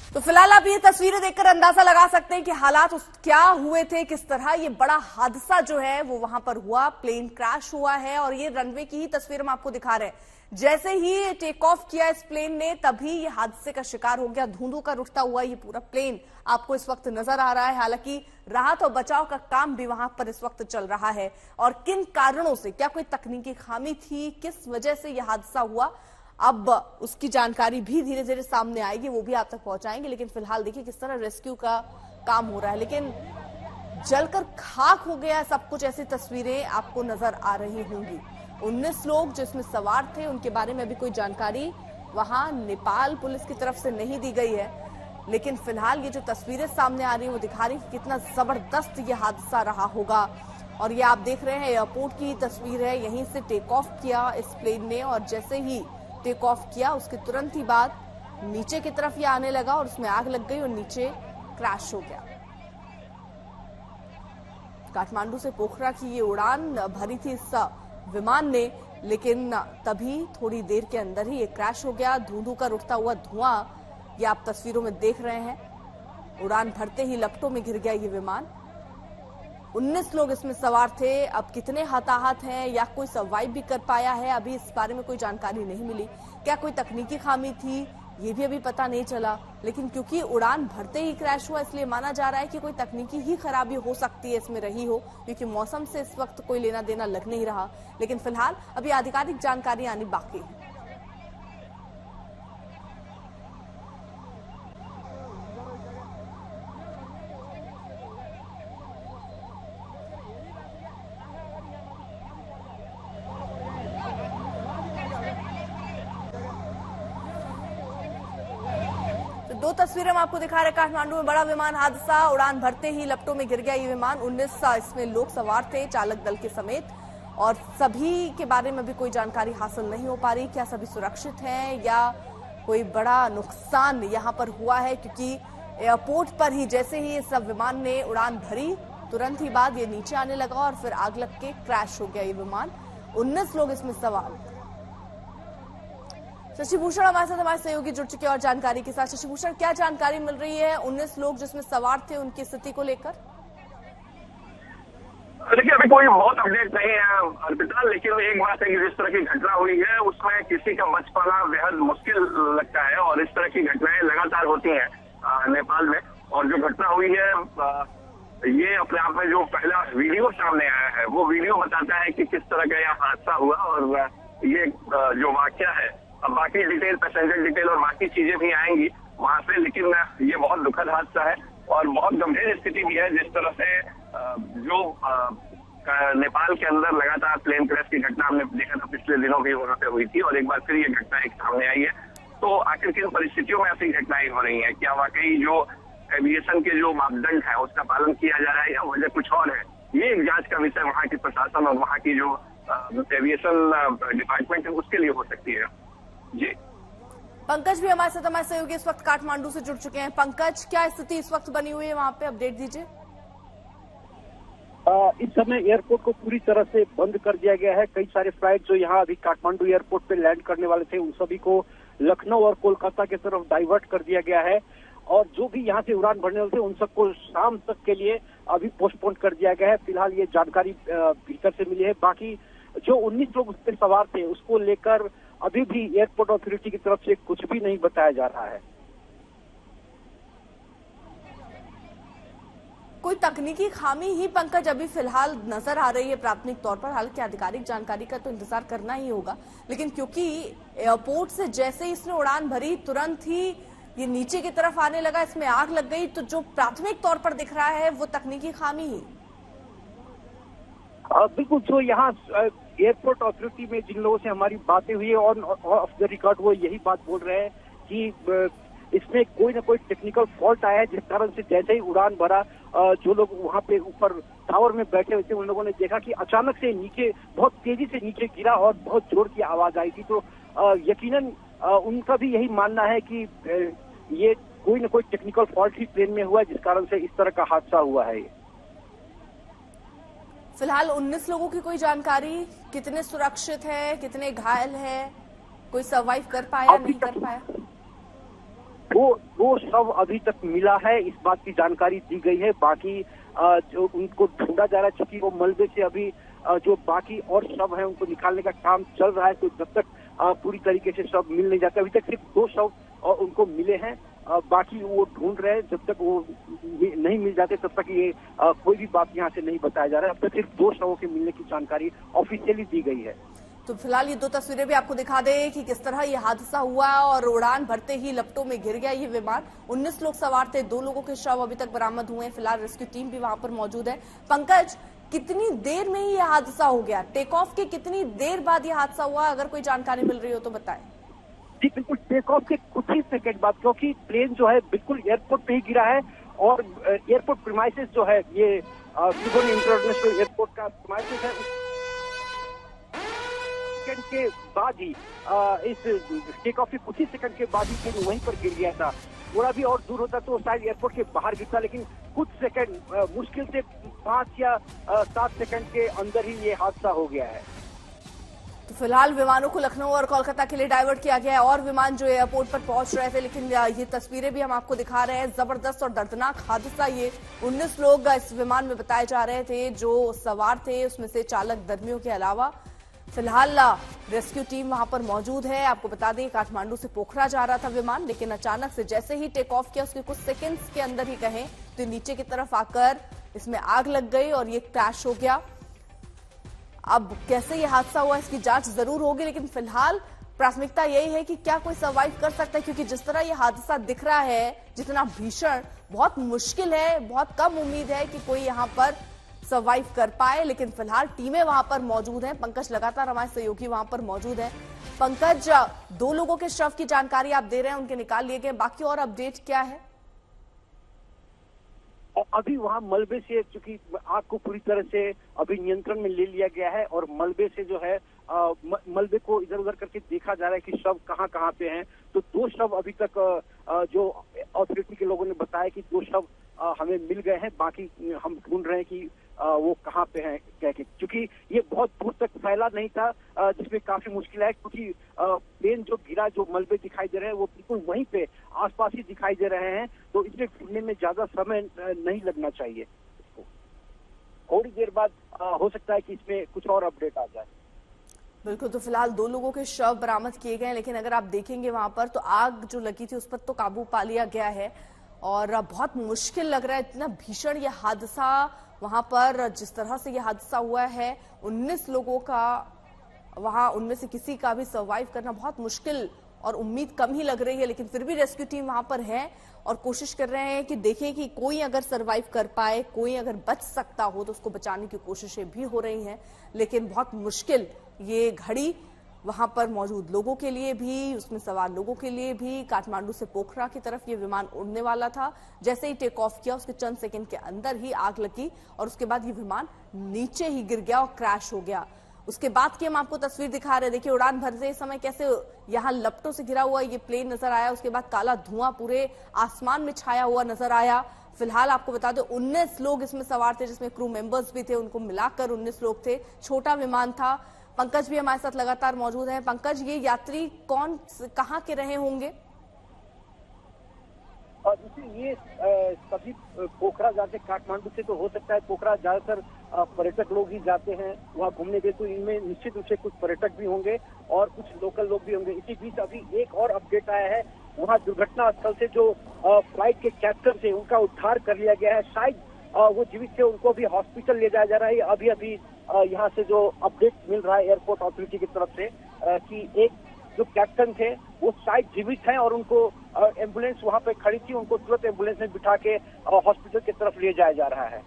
तो फिलहाल आप ये तस्वीरें देखकर अंदाजा लगा सकते हैं कि हालात क्या हुए थे, किस तरह ये बड़ा हादसा जो है वो वहां पर हुआ। प्लेन क्रैश हुआ है और ये रनवे की ही तस्वीर हम आपको दिखा रहे हैं। जैसे ही टेक ऑफ किया इस प्लेन ने, तभी ये हादसे का शिकार हो गया। धुंधों का रुकता हुआ ये पूरा प्लेन आपको इस वक्त नजर आ रहा है। हालांकि राहत और बचाव का काम भी वहां पर इस वक्त चल रहा है। और किन कारणों से, क्या कोई तकनीकी खामी थी, किस वजह से यह हादसा हुआ, अब उसकी जानकारी भी धीरे धीरे सामने आएगी, वो भी आप तक पहुंचाएंगे। लेकिन फिलहाल देखिए किस तरह रेस्क्यू का काम हो रहा है। लेकिन जलकर खाक हो गया सब कुछ, ऐसी तस्वीरें आपको नजर आ रही होंगी। 19 लोग जिसमें सवार थे, उनके बारे में अभी कोई जानकारी वहां नेपाल पुलिस की तरफ से नहीं दी गई है। लेकिन फिलहाल ये जो तस्वीरें सामने आ रही है वो दिखा रही है कितना जबरदस्त ये हादसा रहा होगा। और ये आप देख रहे हैं एयरपोर्ट की तस्वीर है। यहीं से टेक ऑफ किया इस प्लेन ने और जैसे ही टेक ऑफ किया उसके तुरंत ही बाद नीचे की तरफ ये आने लगा और उसमें आग लग गई और नीचे क्रैश हो गया। काठमांडू से पोखरा की ये उड़ान भरी थी इस विमान ने, लेकिन तभी थोड़ी देर के अंदर ही ये क्रैश हो गया। धुंधू का उठता हुआ धुआं ये आप तस्वीरों में देख रहे हैं। उड़ान भरते ही लपटों में गिर गया ये विमान। 19 लोग इसमें सवार थे। अब कितने हताहत हैं या कोई सर्वाइव भी कर पाया है, अभी इस बारे में कोई जानकारी नहीं मिली। क्या कोई तकनीकी खामी थी, ये भी अभी पता नहीं चला। लेकिन क्योंकि उड़ान भरते ही क्रैश हुआ, इसलिए माना जा रहा है कि कोई तकनीकी ही खराबी हो सकती है इसमें रही हो, क्योंकि मौसम से इस वक्त कोई लेना देना लग नहीं रहा। लेकिन फिलहाल अभी आधिकारिक जानकारी आनी बाकी है। दो तस्वीरें हम आपको दिखा रहे। काठमांडू में बड़ा विमान हादसा, उड़ान भरते ही लपटों में गिर गया ये विमान। 19 इसमें लोग सवार थे, चालक दल के समेत, और सभी के बारे में भी कोई जानकारी हासिल नहीं हो पा रही। क्या सभी सुरक्षित हैं या कोई बड़ा नुकसान यहां पर हुआ है, क्योंकि एयरपोर्ट पर ही जैसे ही इस विमान ने उड़ान भरी तुरंत ही बाद ये नीचे आने लगा और फिर आग लग के क्रैश हो गया ये विमान। 19 लोग इसमें सवार। शशि भूषण हमारे सहयोगी जुड़ चुके और जानकारी के साथ। शशि भूषण, क्या जानकारी मिल रही है 19 लोग जिसमें सवार थे उनकी स्थिति को लेकर? देखिए, अभी कोई बहुत अपडेट नहीं है अर्पिता, लेकिन एक बात है कि जिस तरह की घटना हुई है उसमें किसी का बच पाना बेहद मुश्किल लगता है। और इस तरह की घटनाएं लगातार होती हैं नेपाल में। और जो घटना हुई है ये अपने आप में जो पहला वीडियो सामने आया है वो वीडियो बताता है कि किस तरह का यह हादसा हुआ। और ये जो वाकया है, अब बाकी डिटेल, पैसेंजर डिटेल और बाकी चीजें भी आएंगी वहां से, लेकिन ये बहुत दुखद हादसा है और बहुत गंभीर स्थिति भी है। जिस तरह से जो नेपाल के अंदर लगातार प्लेन क्रैश की घटना हमने देखा था पिछले दिनों भी वहां पे हुई थी, और एक बार फिर ये घटना एक सामने आई है। तो आखिर किन परिस्थितियों में ऐसी घटनाएं हो रही हैं? क्या वाकई जो एविएशन के जो मापदंड है उसका पालन किया जा रहा है या वजह कुछ और है? ये एक जांच का विषय वहाँ की प्रशासन और वहाँ की जो एविएशन डिपार्टमेंट है उसके लिए हो सकती है। जी, पंकज भी हमारे साथ, हमारे सहयोगी इस वक्त काठमांडू से जुड़ चुके हैं। पंकज, क्या स्थिति इस वक्त बनी हुई है वहां पे, अपडेट दीजिए। इस समय एयरपोर्ट को पूरी तरह से बंद कर दिया गया है। कई सारे फ्लाइट जो यहाँ अभी काठमांडू एयरपोर्ट पे लैंड करने वाले थे उन सभी को लखनऊ और कोलकाता की तरफ डाइवर्ट कर दिया गया है। और जो भी यहाँ से उड़ान भरने वाले थे उन सबको शाम तक के लिए अभी पोस्टपोन कर दिया गया है। फिलहाल ये जानकारी भीतर से मिली है। बाकी जो 19 लोग उस पर सवार थे उसको लेकर अभी भी एयरपोर्ट अथॉरिटी की तरफ से कुछ भी नहीं बताया जा रहा है। कोई तकनीकी खामी ही पंकज अभी फिलहाल नजर आ रही है प्राथमिक तौर पर। हालांकि आधिकारिक जानकारी का तो इंतजार करना ही होगा, लेकिन क्योंकि एयरपोर्ट से जैसे ही इसने उड़ान भरी तुरंत ही ये नीचे की तरफ आने लगा, इसमें आग लग गई, तो जो प्राथमिक तौर पर दिख रहा है वो तकनीकी खामी ही। बिल्कुल, जो यहाँ एयरपोर्ट अथॉरिटी में जिन लोगों से हमारी बातें हुई है और ऑफ द रिकॉर्ड वो यही बात बोल रहे हैं कि इसमें कोई ना कोई टेक्निकल फॉल्ट आया है, जिस कारण से जैसे ही उड़ान भरा जो लोग वहाँ पे ऊपर टावर में बैठे हुए थे उन लोगों ने देखा कि अचानक से नीचे बहुत तेजी से नीचे गिरा और बहुत जोर की आवाज आई थी। तो यकीनन उनका भी यही मानना है कि ये कोई ना कोई टेक्निकल फॉल्ट ही प्लेन में हुआ है, जिस कारण से इस तरह का हादसा हुआ है। फिलहाल 19 लोगों की कोई जानकारी, कितने सुरक्षित है, कितने घायल है, कोई सर्वाइव कर पाया नहीं कर पाया? दो शव अभी तक मिला है, इस बात की जानकारी दी गई है। बाकी जो उनको ढूंढा जा रहा है, चूंकि वो मलबे से अभी जो बाकी और शव है उनको निकालने का काम चल रहा है। तो जब तक पूरी तरीके से शव मिल नहीं जाता, अभी तक सिर्फ 2 शव उनको मिले हैं, बाकी वो ढूंढ रहे हैं। जब तक वो नहीं मिल जाते तब तक ये कोई भी बात यहाँ से नहीं बताया जा रहा है। अब तक सिर्फ 2 शवों के मिलने की जानकारी ऑफिशियली दी गई है। तो फिलहाल ये 2 तस्वीरें भी आपको दिखा दें कि किस तरह ये हादसा हुआ और उड़ान भरते ही लपटों में गिर गया ये विमान। 19 लोग सवार थे, 2 लोगों के शव अभी तक बरामद हुए हैं। फिलहाल रेस्क्यू टीम भी वहां पर मौजूद है। पंकज, कितनी देर में ये हादसा हो गया? टेक ऑफ के कितनी देर बाद ये हादसा हुआ? अगर कोई जानकारी मिल रही हो तो बताएं। जी बिल्कुल, टेक ऑफ के कुछ ही सेकंड बाद, क्योंकि प्लेन जो है बिल्कुल एयरपोर्ट पे ही गिरा है और एयरपोर्ट प्रीमाइसेस जो है, ये त्रिभुवन इंटरनेशनल एयरपोर्ट का प्रीमाइसेस है, सेकंड के बाद ही इस टेक ऑफ के कुछ ही सेकंड के बाद ही प्लेन वहीं पर गिर गया था। थोड़ा भी और दूर होता तो शायद एयरपोर्ट के बाहर गिरता, लेकिन कुछ सेकंड, मुश्किल से 5 या 7 सेकंड के अंदर ही ये हादसा हो गया है। तो फिलहाल विमानों को लखनऊ और कोलकाता के लिए डाइवर्ट किया गया है और विमान जो एयरपोर्ट पर पहुंच रहे थे, लेकिन ये तस्वीरें भी हम आपको दिखा रहे हैं। जबरदस्त और दर्दनाक हादसा ये। 19 लोग इस विमान में बताए जा रहे थे जो सवार थे, उसमें से चालक दर्मियों के अलावा। फिलहाल रेस्क्यू टीम वहां पर मौजूद है। आपको बता दें काठमांडू से पोखरा जा रहा था विमान, लेकिन अचानक से जैसे ही टेक ऑफ किया उसके कुछ सेकेंड्स के अंदर ही कहें तो नीचे की तरफ आकर इसमें आग लग गई और ये क्रैश हो गया। अब कैसे ये हादसा हुआ इसकी जांच जरूर होगी, लेकिन फिलहाल प्राथमिकता यही है कि क्या कोई सर्वाइव कर सकता है, क्योंकि जिस तरह ये हादसा दिख रहा है, जितना भीषण, बहुत मुश्किल है, बहुत कम उम्मीद है कि कोई यहाँ पर सर्वाइव कर पाए। लेकिन फिलहाल टीमें वहां पर मौजूद हैं। पंकज लगातार हमारे सहयोगी वहां पर मौजूद है। पंकज, 2 लोगों के शव की जानकारी आप दे रहे हैं, उनके निकाल लिए गए, बाकी और अपडेट क्या है? अभी वहाँ मलबे से, चूंकि आग को पूरी तरह से अभी नियंत्रण में ले लिया गया है और मलबे से जो है मलबे को इधर उधर करके देखा जा रहा है कि शव कहाँ कहाँ पे हैं। तो 2 शव अभी तक जो अथॉरिटी के लोगों ने बताया कि 2 शव हमें मिल गए हैं, बाकी हम ढूंढ रहे हैं कि वो कहाँ पे हैं कह के, क्योंकि ये बहुत दूर तक फैला नहीं था, जिसमें काफी मुश्किल है। क्योंकि प्लेन जो गिरा, जो मलबे दिखाई दे रहे हैं वो बिल्कुल वहीं पे आसपास ही दिखाई दे रहे हैं, तो इसमें ढूंढने में ज्यादा समय नहीं लगना चाहिए। थोड़ी देर बाद हो सकता है कि इसमें कुछ और अपडेट आ जाए। बिल्कुल, तो फिलहाल 2 लोगों के शव बरामद किए गए, लेकिन अगर आप देखेंगे वहां पर तो आग जो लगी थी उस पर तो काबू पा लिया गया है और बहुत मुश्किल लग रहा है। इतना भीषण ये हादसा वहां पर, जिस तरह से ये हादसा हुआ है, 19 लोगों का वहां, उनमें से किसी का भी सर्वाइव करना बहुत मुश्किल और उम्मीद कम ही लग रही है। लेकिन फिर भी रेस्क्यू टीम वहां पर है और कोशिश कर रहे हैं कि देखें कि कोई अगर सर्वाइव कर पाए, कोई अगर बच सकता हो तो उसको बचाने की कोशिशें भी हो रही हैं। लेकिन बहुत मुश्किल ये घड़ी वहां पर मौजूद लोगों के लिए भी, उसमें सवार लोगों के लिए भी। काठमांडू से पोखरा की तरफ ये विमान उड़ने वाला था, जैसे ही टेक ऑफ किया उसके चंद सेकंड के अंदर ही आग लगी और उसके बाद ये विमान नीचे ही गिर गया और क्रैश हो गया। उसके बाद की हम आपको तस्वीर दिखा रहे हैं। देखिए उड़ान भरते समय कैसे यहाँ लपटों से घिरा हुआ ये प्लेन नजर आया, उसके बाद काला धुआं पूरे आसमान में छाया हुआ नजर आया। फिलहाल आपको बता दो 19 लोग इसमें सवार थे, जिसमें क्रू मेंबर्स भी थे, उनको मिलाकर 19 लोग थे। छोटा विमान था। पंकज भी हमारे साथ लगातार मौजूद है। पंकज, ये यात्री कौन, कहाँ के रहे होंगे? ये सभी पोखरा जाते, काठमांडू से तो हो सकता है, पोखरा ज्यादातर पर्यटक लोग ही जाते हैं वहाँ घूमने के, तो इनमें निश्चित रूप से कुछ पर्यटक भी होंगे और कुछ लोकल लोग भी होंगे। इसी बीच अभी एक और अपडेट आया है, वहाँ दुर्घटना स्थल से जो फ्लाइट के कैप्टन थे उनका उद्धार कर लिया गया है। शायद वो जीवित थे, उनको भी हॉस्पिटल ले जाया जा रहा है। अभी अभी यहाँ से जो अपडेट मिल रहा है एयरपोर्ट अथॉरिटी की तरफ से कि एक जो कैप्टन थे वो शायद जीवित हैं और उनको एम्बुलेंस वहाँ पे खड़ी थी, उनको तुरंत एम्बुलेंस में बिठा के हॉस्पिटल की तरफ ले जाया जा रहा है।